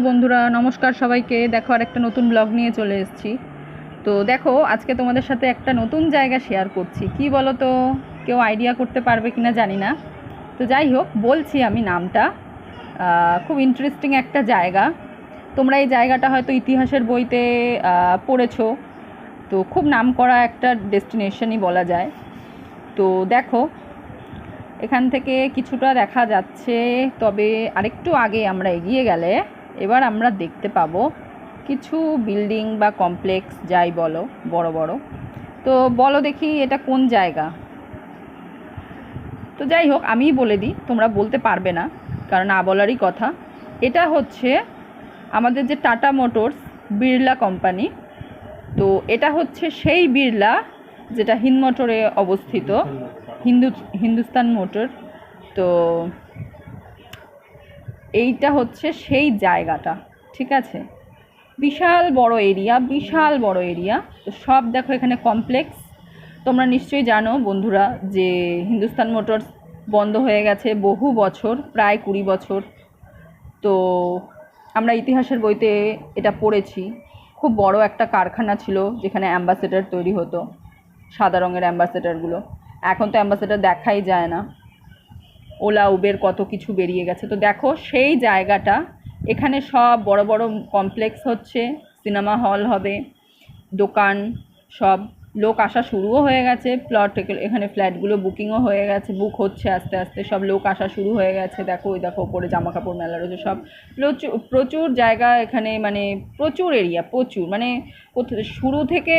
বন্ধুরা, নমস্কার সবাইকে। দেখো আর একটা নতুন ব্লগ নিয়ে চলে এসেছি। তো দেখো আজকে তোমাদের সাথে একটা নতুন জায়গা শেয়ার করছি। কি বলো তো, কেউ আইডিয়া করতে পারবে কিনা জানি না। তো যাই হোক, বলছি আমি নামটা। খুব ইন্টারেস্টিং একটা জায়গা। তোমরা এই জায়গাটা হয়তো ইতিহাসের বইতে পড়েছো। তো খুব নামকরা একটা ডেস্টিনেশনই বলা যায়। তো দেখো, এখান থেকে কিছুটা দেখা যাচ্ছে, তবে আরেকটু আগে আমরা এগিয়ে গেলে এবার আমরা দেখতে পাবো কিছু বিল্ডিং বা কমপ্লেক্স যাই বলো, বড় বড়। তো বলো দেখি এটা কোন জায়গা। তো যাই হোক, আমিই বলে দিই, তোমরা বলতে পারবে না, কারণ না বলারই কথা। এটা হচ্ছে আমাদের যে টাটা মোটরস বিড়লা কোম্পানি। তো এটা হচ্ছে সেই বিড়লা যেটা হিন্দমোটরে অবস্থিত, হিন্দুস্তান মোটর। তো এইটা হচ্ছে সেই জায়গাটা, ঠিক আছে। বিশাল বড় এরিয়া, বিশাল বড় এরিয়া। তো সব দেখো এখানে কমপ্লেক্স। তোমরা নিশ্চয়ই জানো বন্ধুরা যে হিন্দুস্তান মোটরস বন্ধ হয়ে গেছে বহু বছর, প্রায় 20 বছর। তো আমরা ইতিহাসের বইতে এটা পড়েছি। খুব বড় একটা কারখানা ছিল যেখানে অ্যাম্বাসেডার তৈরি হতো, সাদা রঙের অ্যাম্বাসেডারগুলো। এখন তো অ্যাম্বাসেডার দেখাই যায় না, ওলা উবের কত কিছু বেরিয়ে গেছে। তো দেখো সেই জায়গাটা, এখানে সব বড় বড় কমপ্লেক্স হচ্ছে, সিনেমা হল হবে, দোকান, সব। লোক আসা শুরুও হয়ে গেছে, প্লট এখানে ফ্ল্যাটগুলো বুকিংও হয়ে গেছে, বুক হচ্ছে আস্তে আস্তে, সব লোক আসা শুরু হয়ে গেছে। দেখো ওই দেখো ওপরে জামা কাপড় মেলা রয়েছে, সব প্রচুর প্রচুর জায়গা এখানে, মানে প্রচুর এরিয়া, প্রচুর। মানে শুরু থেকে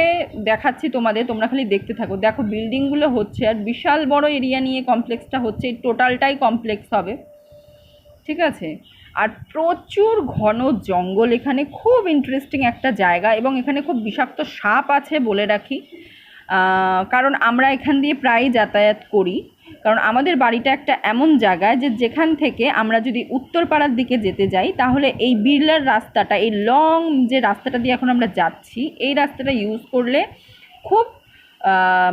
দেখাচ্ছি তোমাদের, তোমরা খালি দেখতে থাকো। দেখো বিল্ডিংগুলো হচ্ছে, আর বিশাল বড় এরিয়া নিয়ে কমপ্লেক্সটা হচ্ছে, টোটালটাই কমপ্লেক্স হবে, ঠিক আছে। আর প্রচুর ঘন জঙ্গল এখানে, খুব ইন্টারেস্টিং একটা জায়গা। এবং এখানে খুব বিষাক্ত সাপ আছে বলে রাখি, কারণ আমরা এখান দিয়ে প্রায়ই যাতায়াত করি। কারণ আমাদের বাড়িটা একটা এমন জায়গায় যে যেখান থেকে আমরা যদি উত্তরপাড়ার দিকে যেতে যাই, তাহলে এই বিড়লার রাস্তাটা, এই লং যে রাস্তাটা দিয়ে এখন আমরা যাচ্ছি, এই রাস্তাটা ইউজ করলে খুব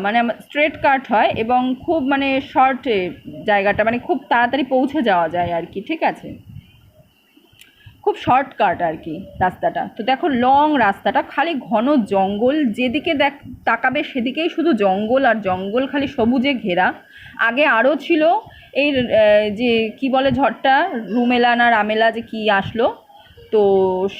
মানে স্ট্রেট কাট হয় এবং খুব মানে শর্ট জায়গাটা, মানে খুব তাড়াতাড়ি পৌঁছে যাওয়া যায় আর কি, ঠিক আছে। খুব শর্টকাট আর কি রাস্তাটা। তো দেখো লং রাস্তাটা, খালি ঘন জঙ্গল, যেদিকে তাকাবে সেদিকেই শুধু জঙ্গল আর জঙ্গল, খালি সবুজে ঘেরা। আগে আরও ছিল এই যে কি বলে ঝড়টা, রুমেলা না রামেলা যে কি আসলো, তো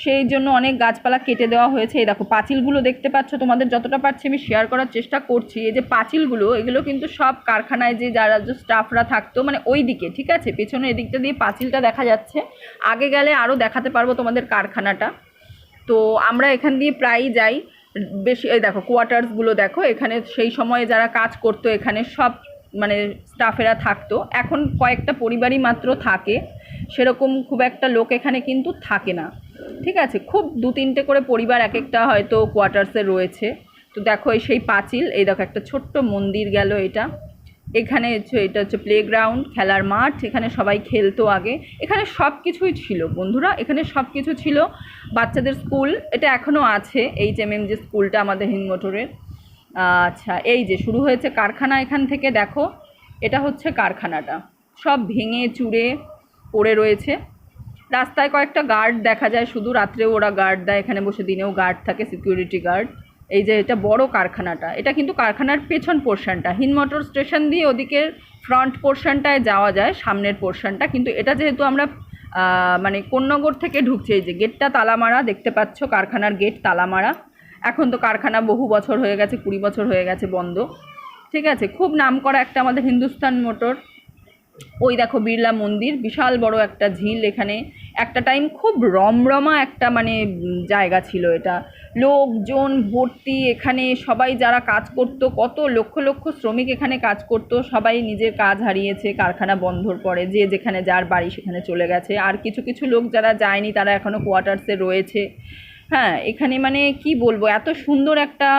সেই জন্য অনেক গাছপালা কেটে দেওয়া হয়েছে। এই দেখো পাঁচিলগুলো দেখতে পাচ্ছ, তোমাদের যতটা পারছি আমি শেয়ার করার চেষ্টা করছি। এই যে পাঁচিলগুলো, এগুলো কিন্তু সব কারখানায় যে যারা যে স্টাফরা থাকতো, মানে ওই দিকে, ঠিক আছে, পেছনে এদিকটা দিয়ে পাঁচিলটা দেখা যাচ্ছে। আগে গেলে আরও দেখাতে পারবো তোমাদের কারখানাটা। তো আমরা এখান দিয়ে প্রায়ই যাই বেশি। এই দেখো কোয়ার্টার্সগুলো দেখো, এখানে সেই সময়ে যারা কাজ করতো এখানে সব মানে স্টাফেরা থাকতো। এখন কয়েকটা পরিবারই মাত্র থাকে, সেরকম খুব একটা লোক এখানে কিন্তু থাকে না, ঠিক আছে। খুব 2-3টে করে পরিবার এক একটা হয়তো কোয়ার্টার্সে রয়েছে। তো দেখো এই সেই পাঁচিল, এই দেখো একটা ছোট্ট মন্দির গেল এটা। এখানে এটা হচ্ছে প্লেগ্রাউন্ড, খেলার মাঠ, এখানে সবাই খেলতো আগে। এখানে সব কিছুই ছিল বন্ধুরা, এখানে সব কিছু ছিল। বাচ্চাদের স্কুল এটা এখনও আছে, HMM যে স্কুলটা আমাদের হিন্দমোটরের। আচ্ছা, এই যে শুরু হয়েছে কারখানা এখান থেকে, দেখো এটা হচ্ছে কারখানাটা। সব ভেঙে চুরে পড়ে রয়েছে। রাস্তায় কয়েকটা গার্ড দেখা যায়, শুধু রাত্রেও ওরা গার্ড দেয় এখানে বসে, দিনেও গার্ড থাকে, সিকিউরিটি গার্ড। এই যে এটা বড় কারখানাটা, এটা কিন্তু কারখানার পেছন পোর্শনটা, হিন্দমোটর স্টেশন দিয়ে ওদিকের ফ্রন্ট পোর্শনটায় যাওয়া যায়, সামনের পোর্শনটা। কিন্তু এটা যেহেতু আমরা মানে কোন্নগর থেকে ঢুকছে, এই যে গেটটা তালা মারা দেখতে পাচ্ছ, কারখানার গেট তালা মারা। এখন তো কারখানা বহু বছর হয়ে গেছে, 20 বছর হয়ে গেছে বন্ধ, ঠিক আছে। খুব নামকরা একটা আমাদের হিন্দুস্তান মোটর। ওই দেখো বিড়লা মন্দির, বিশাল বড় একটা ঝিল এখানে। একটা টাইম খুব রমরমা একটা মানে জায়গা ছিল এটা, লোকজন ভর্তি এখানে। সবাই যারা কাজ করতো, কত লক্ষ লক্ষ শ্রমিক এখানে কাজ করতো, সবাই নিজের কাজ হারিয়েছে কারখানা বন্ধর পরে, যে যেখানে যার বাড়ি সেখানে চলে গেছে। আর কিছু কিছু লোক যারা যায়নি তারা এখনও কোয়ার্টার্সে রয়েছে। হ্যাঁ, এখানে মানে কি বলবো, এত সুন্দর একটা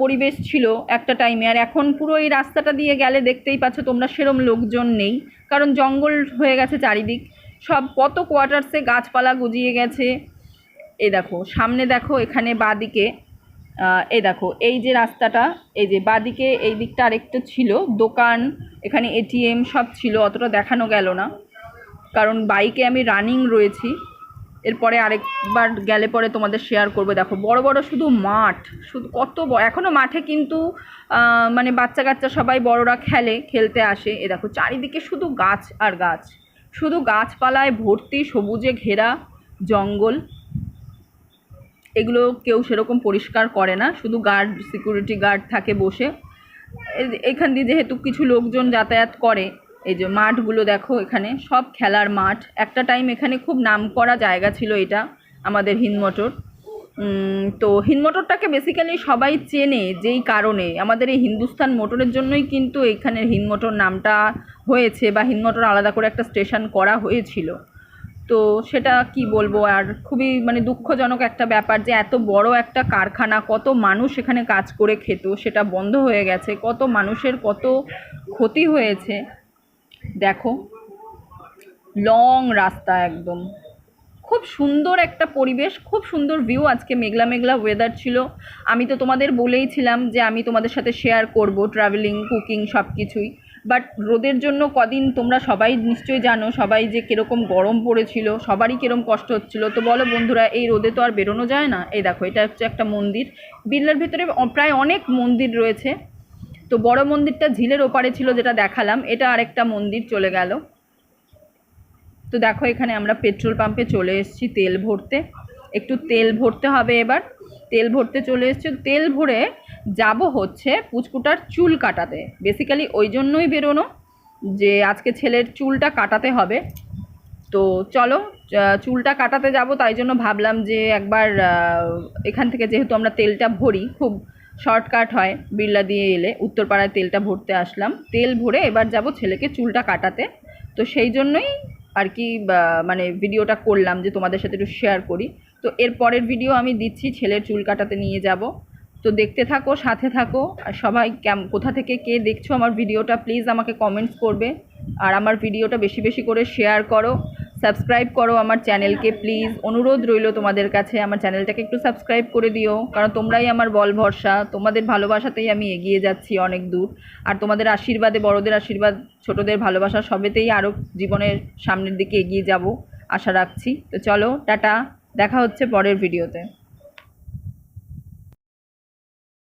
পরিবেশ ছিল একটা টাইমে। আর এখন পুরো এই রাস্তাটা দিয়ে গেলে দেখতেই পাচ্ছ তোমরা, সেরম লোকজন নেই, কারণ জঙ্গল হয়ে গেছে চারিদিক। সব কত কোয়ার্টার্সে গাছপালা গজিয়ে গেছে। এই দেখো সামনে, দেখো এখানে বাঁদিকে, এই দেখো এই যে রাস্তাটা, এই যে বাঁদিকে এই দিকটা আরেকটা ছিল দোকান, এখানে ATM সব ছিল, অতটা দেখানো গেল না কারণ বাইকে আমি রানিং রয়েছি। এরপরে আরেকবার গেলে পরে তোমাদের শেয়ার করবো। দেখো বড় বড় শুধু মাঠ, শুধু কত বড়, এখনও মাঠে কিন্তু মানে বাচ্চা কাচ্চা সবাই বড়রা খেলতে আসে। এ দেখো চারিদিকে শুধু গাছ আর গাছ, শুধু গাছপালায় ভর্তি, সবুজে ঘেরা জঙ্গল। এগুলো কেউ সেরকম পরিষ্কার করে না, শুধু সিকিউরিটি গার্ড থাকে বসে। এখান দিয়ে যেহেতু কিছু লোকজন যাতায়াত করে, এই যে মাঠগুলো দেখো, এখানে সব খেলার মাঠ। একটা টাইম এখানে খুব নামকরা জায়গা ছিল এটা, আমাদের হিন্দমোটর। তো হিন্দমোটরটাকে বেসিক্যালি সবাই চেনে যেই কারণে, আমাদের এই হিন্দুস্তান মোটরের জন্যই কিন্তু এইখানে হিন্দমোটর নামটা হয়েছে, বা হিন্দমোটর আলাদা করে একটা স্টেশন করা হয়েছিল। তো সেটা কি বলবো, আর খুবই মানে দুঃখজনক একটা ব্যাপার যে এত বড় একটা কারখানা, কত মানুষ এখানে কাজ করে খেত, সেটা বন্ধ হয়ে গেছে। কত মানুষের কত ক্ষতি হয়েছে। দেখো লং রাস্তা, একদম খুব সুন্দর একটা পরিবেশ, খুব সুন্দর ভিউ। আজকে মেঘলা মেঘলা ওয়েদার ছিল। আমি তো তোমাদের বলেইছিলাম যে আমি তোমাদের সাথে শেয়ার করব ট্রাভেলিং, কুকিং সব কিছুই। বাট রোদের জন্য কদিন তোমরা সবাই নিশ্চয়ই জানো, সবাই যে কীরকম গরম পড়েছিল, সবারই কীরকম কষ্ট হচ্ছিল। তো বলো বন্ধুরা, এই রোদে তো আর বেরোনো যায় না। এই দেখো এটা হচ্ছে একটা মন্দির, বিড়লার ভিতরে প্রায় অনেক মন্দির রয়েছে। তো বড় মন্দিরটা ঝিলের ওপারে ছিল, যেটা দেখালাম। এটা আরেকটা মন্দির চলে গেল। তো দেখো এখানে আমরা পেট্রোল পাম্পে চলে এসেছি তেল ভরতে। একটু তেল ভরতে হবে এবার। তেল ভরতে চলে এসেছি, তেল ভরে যাব হচ্ছে পুচকুটার চুল কাটাতে। বেসিক্যালি ওই জন্যই বেরোনো যে আজকে ছেলের চুলটা কাটাতে হবে। তো চলো চুলটা কাটাতে যাব, তাই জন্য ভাবলাম যে একবার এখান থেকে যেহেতু আমরা তেলটা ভরি, খুব শর্টকাট হয় বিড়লা দিয়ে এলে, উত্তরপাড়ায় তেলটা ভরতে আসলাম। তেল ভরে এবার যাব ছেলেকে চুলটা কাটাতে। তো সেই জন্যই আর কি মানে ভিডিওটা করলাম যে তোমাদের সাথে একটু শেয়ার করি। তো এর পরের ভিডিও আমি দিচ্ছি, ছেলের চুল কাটাতে নিয়ে যাব। তো দেখতে থাকো, সাথে থাকো। আর সবাই কোথা থেকে কে দেখছো আমার ভিডিওটা প্লিজ আমাকে কমেন্টস করবে। আর আমার ভিডিওটা বেশি বেশি করে শেয়ার করো, সাবস্ক্রাইব করো আমার চ্যানেলকে প্লিজ। অনুরোধ রইল তোমাদের কাছে, আমার চ্যানেলটাকে একটু সাবস্ক্রাইব করে দিও, কারণ তোমরাই আমার বল ভরসা। তোমাদের ভালোবাসাতেই আমি এগিয়ে যাচ্ছি অনেক দূর। আর তোমাদের আশীর্বাদে, বড়দের আশীর্বাদ, ছোটদের ভালোবাসা, সবেতেই আরও জীবনের সামনের দিকে এগিয়ে যাব আশা রাখছি। তো চলো টাটা, দেখা হচ্ছে পরের ভিডিওতে।